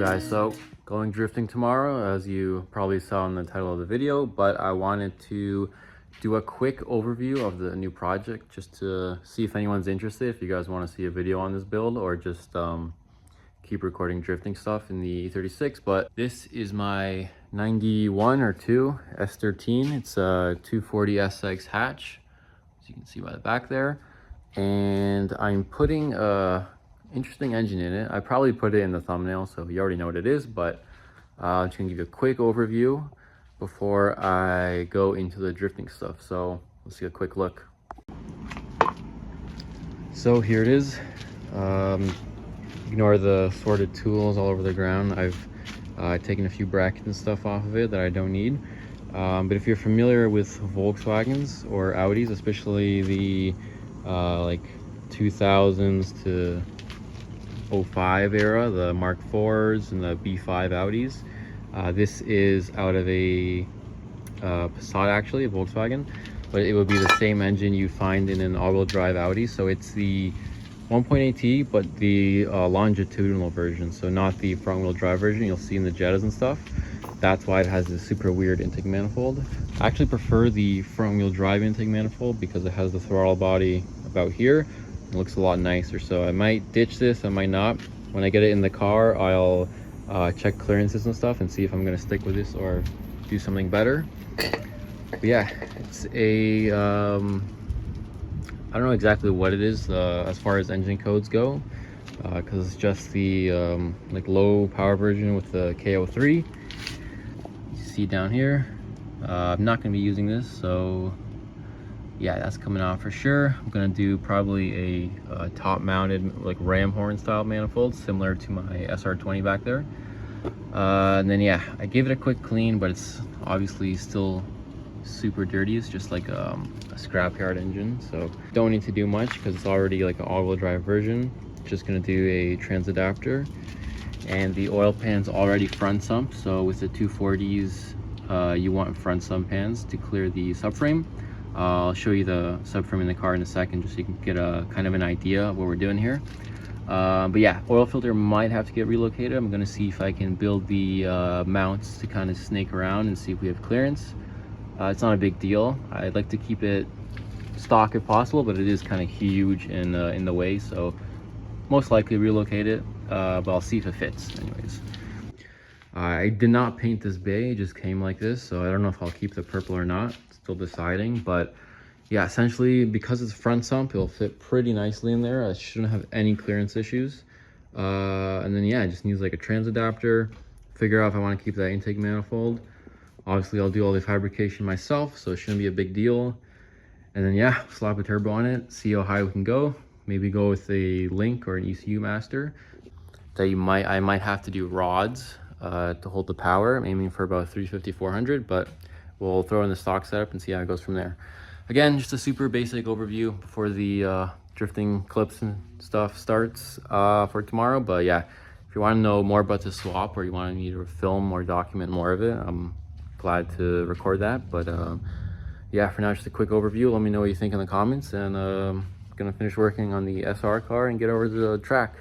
guys? So going drifting tomorrow, as you probably saw in the title of the video, but I wanted to do a quick overview of the new project just to see if anyone's interested, if you guys want to see a video on this build or just keep recording drifting stuff in the E36. But this is my 91 or 2 S13. It's a 240 SX hatch, as you can see by the back there, and I'm putting a interesting engine in it. I probably put it in the thumbnail, so you already know what it is, but I'm just gonna give you a quick overview before I go into the drifting stuff. So let's see a quick look. So here it is. Ignore the sorted tools all over the ground. I've taken a few brackets and stuff off of it that I don't need. But if you're familiar with Volkswagens or Audis, especially the like 2000s to 05 era, the Mark IVs and the B5 Audis. This is out of a Passat, actually, a Volkswagen, but it would be the same engine you find in an all-wheel drive Audi. So it's the 1.8T, but the longitudinal version, so not the front-wheel drive version you'll see in the Jettas and stuff. That's why it has this super weird intake manifold. I actually prefer the front-wheel drive intake manifold because it has the throttle body about here. It looks a lot nicer, so I might ditch this, I might not. When I get it in the car, I'll check clearances and stuff and see if I'm gonna stick with this or do something better. But yeah, it's a I don't know exactly what it is as far as engine codes go, because it's just the like low power version with the KO3. You see down here, I'm not gonna be using this, so yeah, that's coming off for sure. I'm gonna do probably a top mounted like ram horn style manifold similar to my SR20 back there. And then yeah, I gave it a quick clean, but it's obviously still super dirty. It's just like a scrapyard engine, so don't need to do much because it's already like an all-wheel drive version. Just gonna do a trans adapter, and the oil pan's already front sump. So with the 240s, you want front sump pans to clear the subframe. I'll show you the subframe in the car in a second, just so you can get a kind of an idea of what we're doing here. But yeah, oil filter might have to get relocated. I'm gonna see if I can build the mounts to kind of snake around and see if we have clearance. It's not a big deal. I'd like to keep it stock if possible, but it is kind of huge in the way, so most likely relocate it, but I'll see if it fits anyways. I did not paint this bay, it just came like this, so I don't know if I'll keep the purple or not. Still deciding, but yeah, essentially because it's front sump, it'll fit pretty nicely in there. I shouldn't have any clearance issues. And then yeah, it just needs like a trans adapter, figure out if I want to keep that intake manifold. Obviously I'll do all the fabrication myself, so it shouldn't be a big deal. And then yeah, slap a turbo on it, see how high we can go. Maybe go with a link or an ECU master. That I might have to do rods to hold the power. I'm aiming for about 350, 400, but we'll throw in the stock setup and see how it goes from there. Again, just a super basic overview before the drifting clips and stuff starts for tomorrow. But yeah, if you want to know more about the swap, or you want me to film or document more of it, I'm glad to record that. But yeah, for now, just a quick overview. Let me know what you think in the comments, and I'm gonna finish working on the SR car and get over to the track.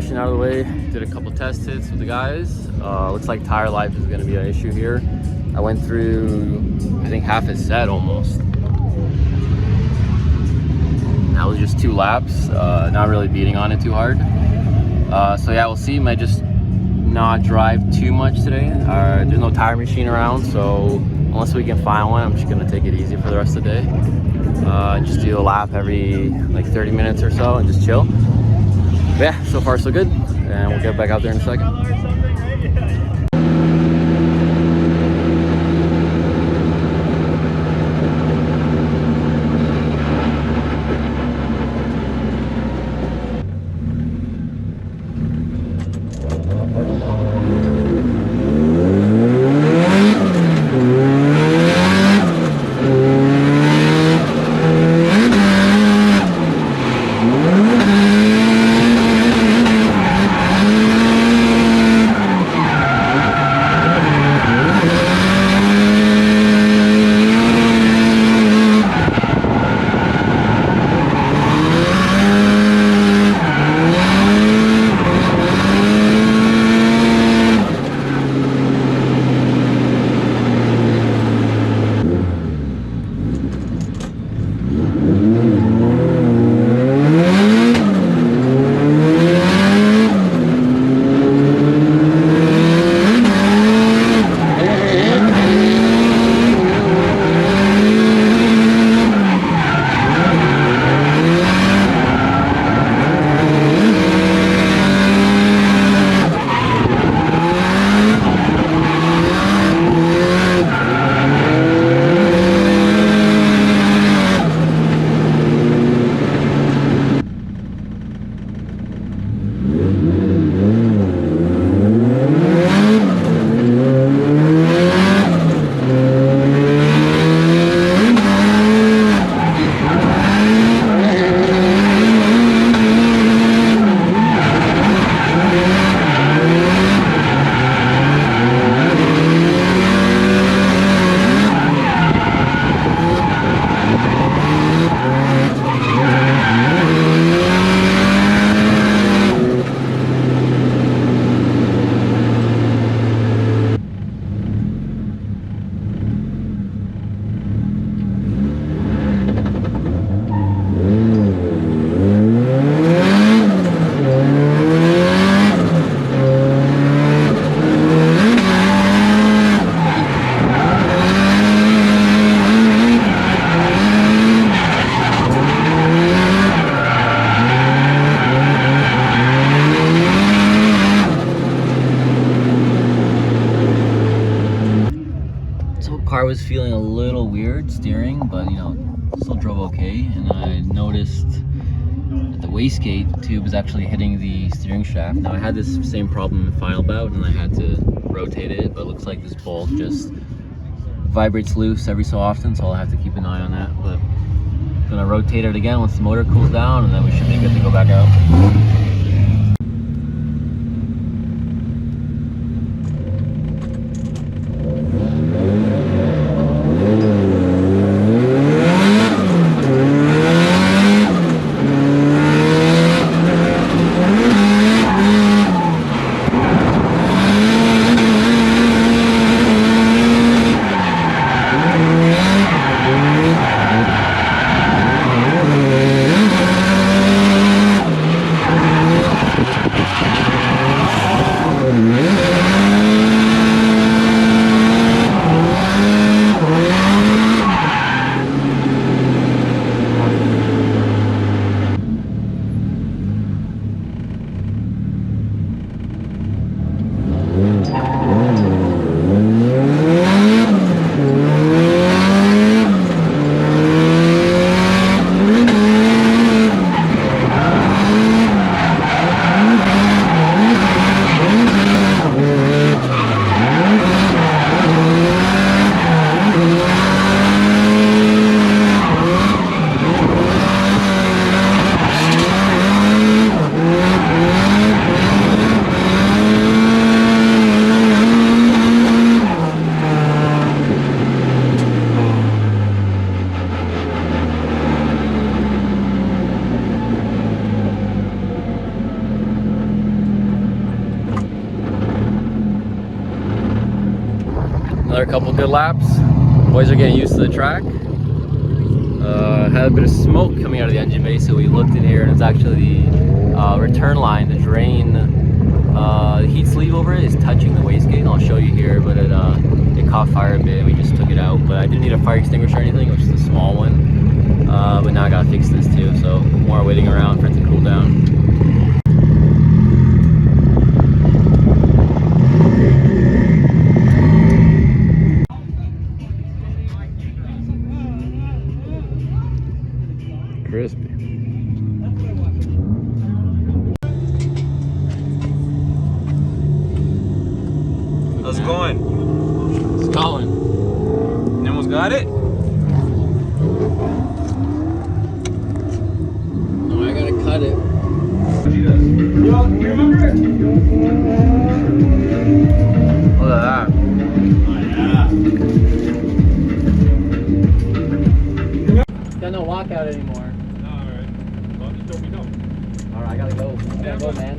session out of the way. Did a couple test hits with the guys. Looks like tire life is going to be an issue here. I went through, I think, half a set almost. That was just 2 laps. Not really beating on it too hard. So yeah, we'll see. Might just not drive too much today. There's no tire machine around, so unless we can find one, I'm just going to take it easy for the rest of the day. Just do a lap every like 30 minutes or so and just chill. But yeah, so far so good, and we'll get back out there in a second. Car was feeling a little weird steering, but you know, still drove okay. And I noticed that the wastegate tube is actually hitting the steering shaft. Now I had this same problem in the final bout and I had to rotate it, but it looks like this bolt just vibrates loose every so often, so I'll have to keep an eye on that. But I'm gonna rotate it again once the motor cools down, and then we should be good to go back out. another couple good laps. Boys are getting used to the track. Had a bit of smoke coming out of the engine bay, so we looked in here and it's actually the return line, the drain, the heat sleeve over it is touching the wastegate. I'll show you here, but it caught fire a bit and we just took it out. But I didn't need a fire extinguisher or anything, which is a small one. But now I gotta fix this too, so more waiting around for it to cool down. Crispy. How's it going? It's going. You almost got it? No, I gotta cut it. Look at that. Got no walkout anymore. Alright. Well, just don't be no. Alright, I gotta go. I gotta go, man.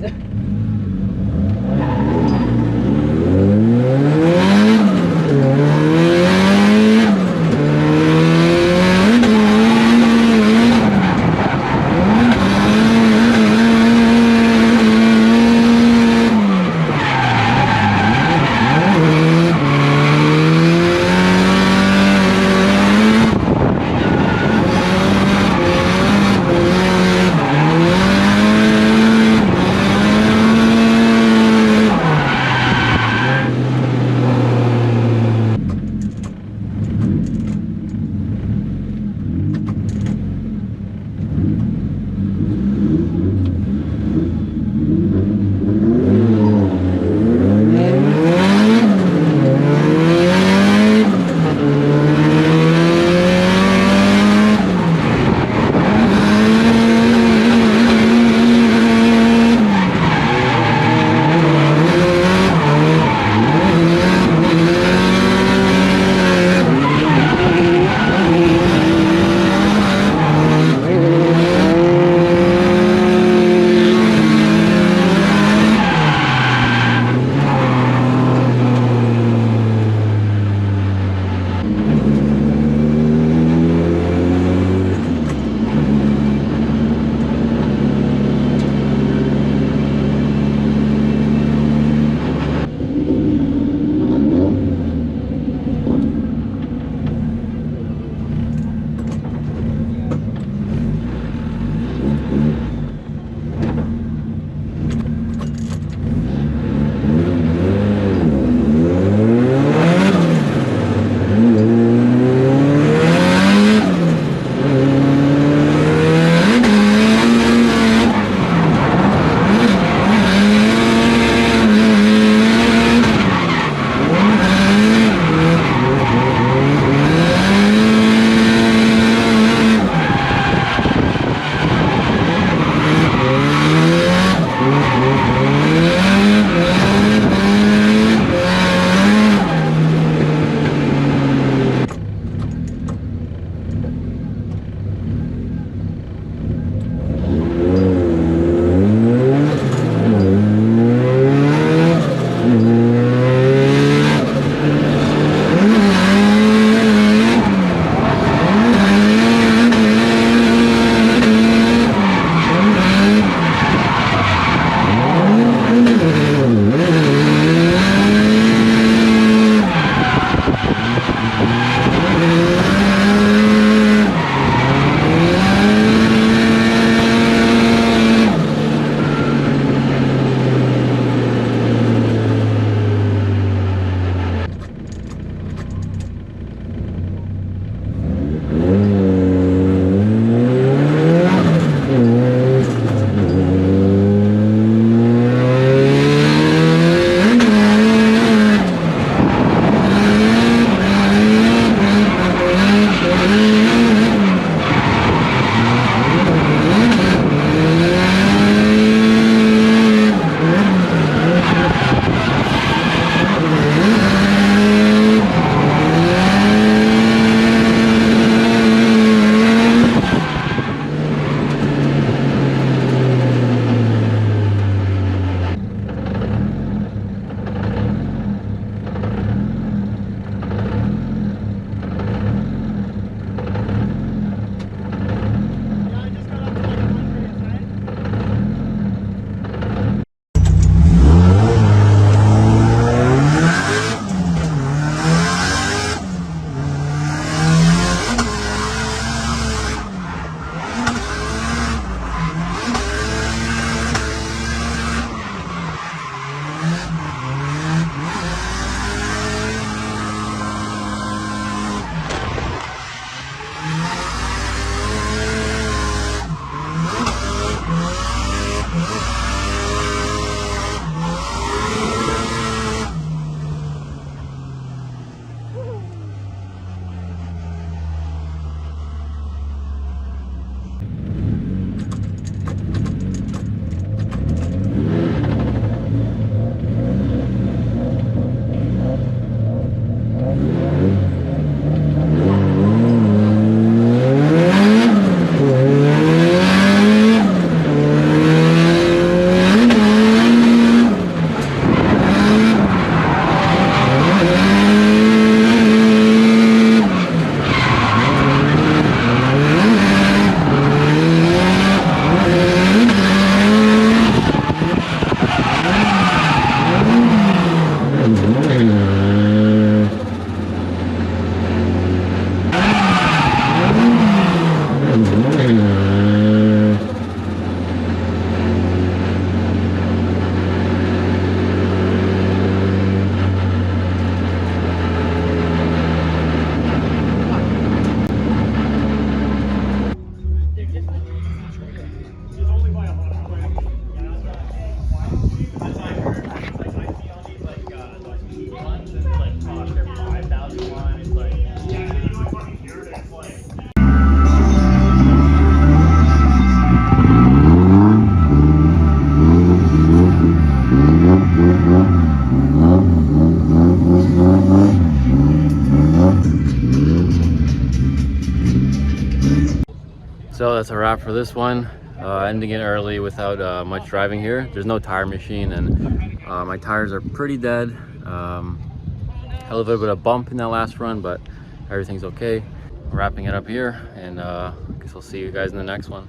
So that's a wrap for this one. Ending it early without much driving here. There's no tire machine, and my tires are pretty dead. Had a little bit of a bump in that last run, but everything's okay. Wrapping it up here, and I guess I'll see you guys in the next one.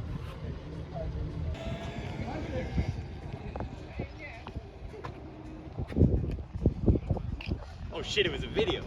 Oh shit, it was a video.